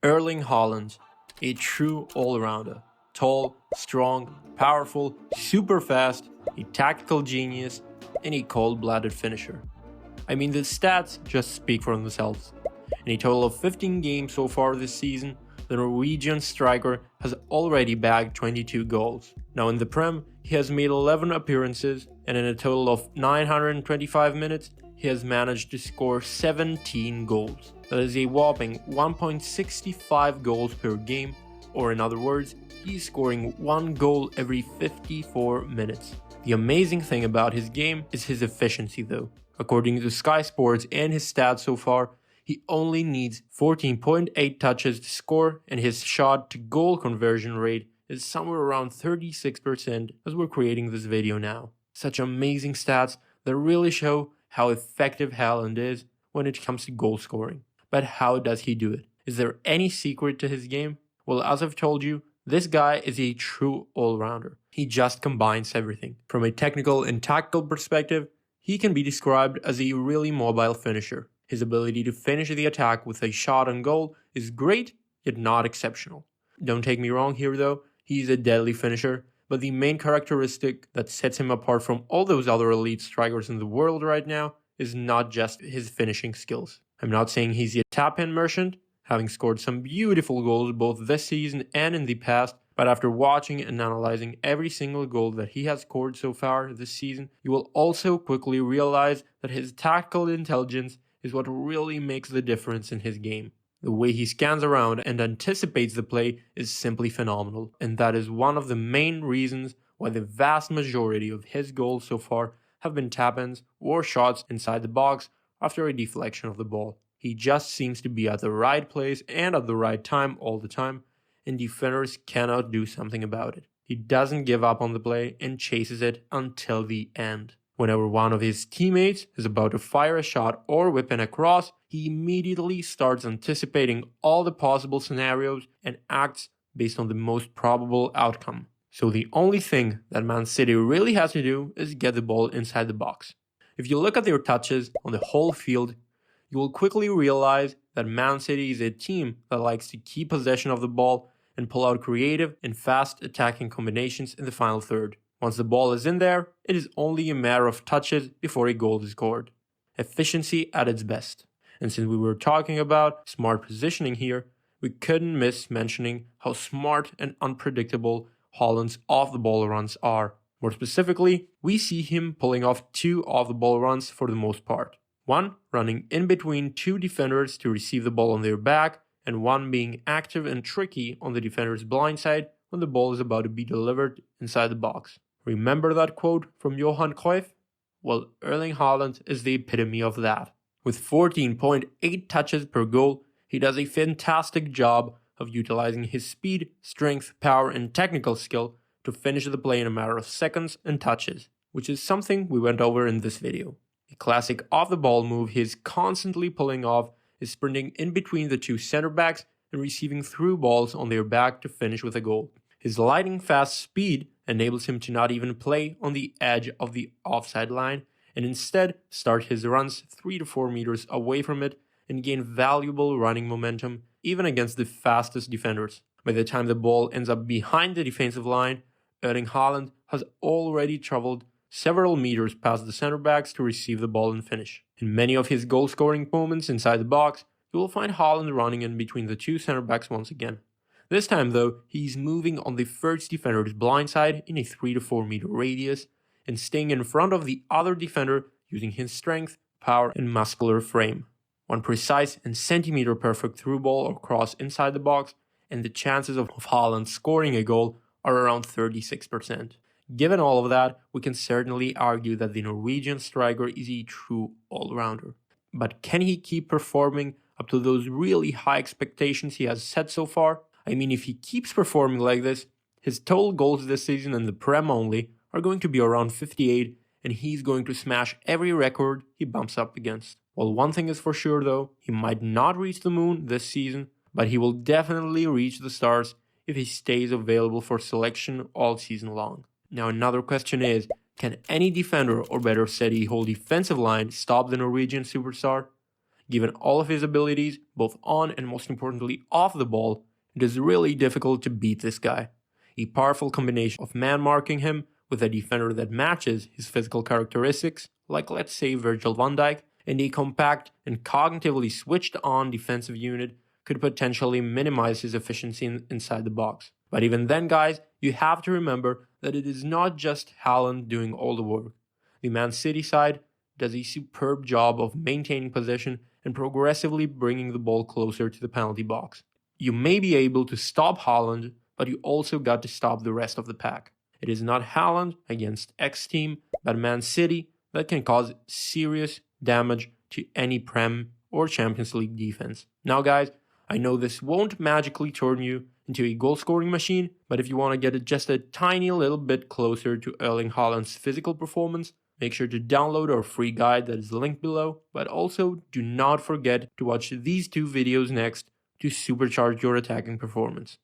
Erling Haaland, a true all-rounder. Tall, strong, powerful, super fast, a tactical genius, and a cold-blooded finisher. I mean, the stats just speak for themselves. In a total of 15 games so far this season, the Norwegian striker has already bagged 22 goals. Now in the Prem, he has made 11 appearances, and in a total of 925 minutes, he has managed to score 17 goals. That is a whopping 1.65 goals per game, or in other words, he's scoring 1 goal every 54 minutes. The amazing thing about his game is his efficiency though. According to Sky Sports and his stats so far, he only needs 14.8 touches to score, and his shot to goal conversion rate is somewhere around 36% as we're creating this video now. Such amazing stats that really show how effective Haaland is when it comes to goal scoring. But how does he do it? Is there any secret to his game? Well, as I've told you, this guy is a true all-rounder. He just combines everything. From a technical and tactical perspective, he can be described as a really mobile finisher. His ability to finish the attack with a shot on goal is great, yet not exceptional. Don't take me wrong here though, he's a deadly finisher, but the main characteristic that sets him apart from all those other elite strikers in the world right now is not just his finishing skills. I'm not saying he's a tap-in merchant, having scored some beautiful goals both this season and in the past, but after watching and analyzing every single goal that he has scored so far this season, you will also quickly realize that his tactical intelligence is what really makes the difference in his game. The way he scans around and anticipates the play is simply phenomenal, and that is one of the main reasons why the vast majority of his goals so far have been tap-ins or shots inside the box after a deflection of the ball. He just seems to be at the right place and at the right time all the time, and defenders cannot do something about it. He doesn't give up on the play and chases it until the end. Whenever one of his teammates is about to fire a shot or whip in a cross, he immediately starts anticipating all the possible scenarios and acts based on the most probable outcome. So the only thing that Man City really has to do is get the ball inside the box. If you look at their touches on the whole field, you will quickly realize that Man City is a team that likes to keep possession of the ball and pull out creative and fast attacking combinations in the final third. Once the ball is in there, it is only a matter of touches before a goal is scored. Efficiency at its best. And since we were talking about smart positioning here, we couldn't miss mentioning how smart and unpredictable Haaland's off-the-ball runs are. More specifically, we see him pulling off 2 off-the-ball runs for the most part. One running in between 2 defenders to receive the ball on their back, and one being active and tricky on the defender's blind side when the ball is about to be delivered inside the box. Remember that quote from Johan Cruyff? Well, Erling Haaland is the epitome of that. With 14.8 touches per goal, he does a fantastic job of utilizing his speed, strength, power, and technical skill to finish the play in a matter of seconds and touches, which is something we went over in this video. A classic off-the-ball move he is constantly pulling off is sprinting in between the 2 center backs and receiving through balls on their back to finish with a goal. His lightning fast speed enables him to not even play on the edge of the offside line and instead start his runs 3 to 4 meters away from it and gain valuable running momentum even against the fastest defenders. By the time the ball ends up behind the defensive line, Erling Haaland has already traveled several meters past the center backs to receive the ball and finish. In many of his goal-scoring moments inside the box, you will find Haaland running in between the 2 center backs once again. This time though, he's moving on the first defender's blind side in a 3 to 4 meter radius and staying in front of the other defender using his strength, power, and muscular frame. One precise and centimeter perfect through ball or cross inside the box, and the chances of Haaland scoring a goal are around 36%. Given all of that, we can certainly argue that the Norwegian striker is a true all-rounder. But can he keep performing up to those really high expectations he has set so far? I mean, if he keeps performing like this, his total goals this season in the Prem only are going to be around 58, and he's going to smash every record he bumps up against. Well, one thing is for sure though, he might not reach the moon this season, but he will definitely reach the stars if he stays available for selection all season long. Now another question is, can any defender, or better said a whole defensive line, stop the Norwegian superstar? Given all of his abilities, both on and most importantly off the ball, it is really difficult to beat this guy. A powerful combination of man marking him with a defender that matches his physical characteristics, like let's say Virgil van Dijk, and a compact and cognitively switched on defensive unit could potentially minimize his efficiency inside the box. But even then, guys, you have to remember that it is not just Haaland doing all the work. The Man City side does a superb job of maintaining possession and progressively bringing the ball closer to the penalty box. You may be able to stop Haaland, but you also got to stop the rest of the pack. It is not Haaland against X team, but Man City that can cause serious damage to any Prem or Champions League defense. Now guys, I know this won't magically turn you into a goal-scoring machine, but if you want to get it just a tiny little bit closer to Erling Haaland's physical performance, make sure to download our free guide that is linked below, but also do not forget to watch these two videos next to supercharge your attacking performance.